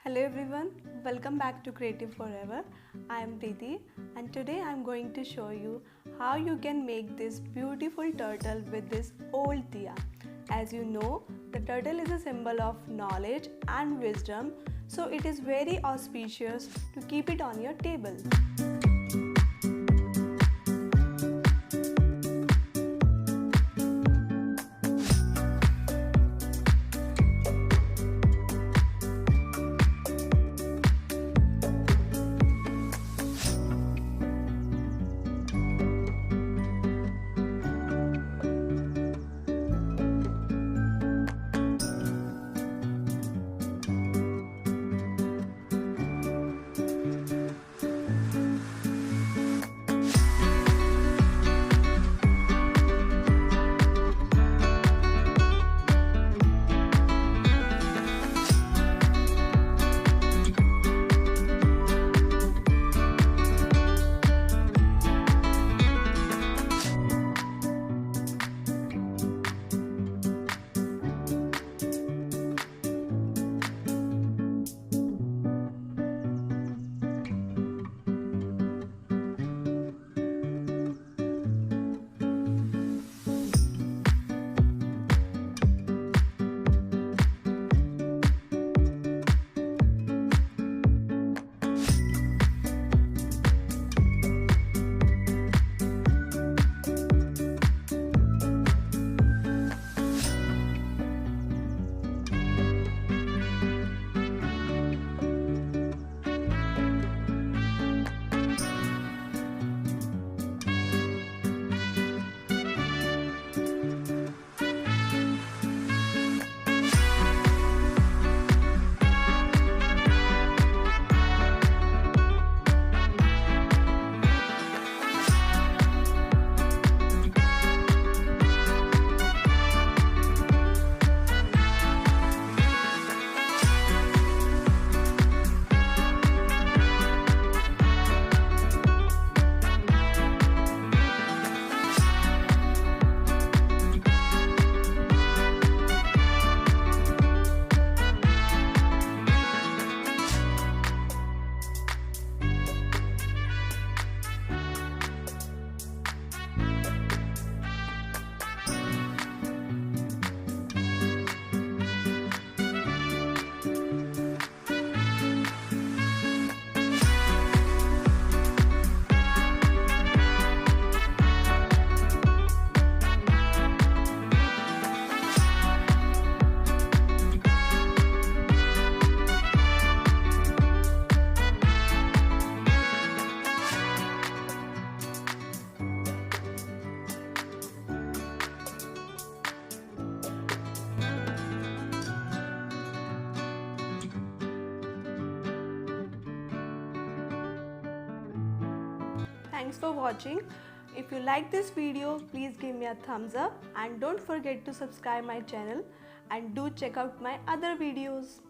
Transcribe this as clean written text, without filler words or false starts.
Hello everyone, welcome back to Creative Forever. I am Preeti and today I am going to show you how you can make this beautiful turtle with this old diya. As you know, the turtle is a symbol of knowledge and wisdom, so it is very auspicious to keep it on your table. Thanks for watching. If you like this video, please give me a thumbs up and don't forget to subscribe my channel and do check out my other videos.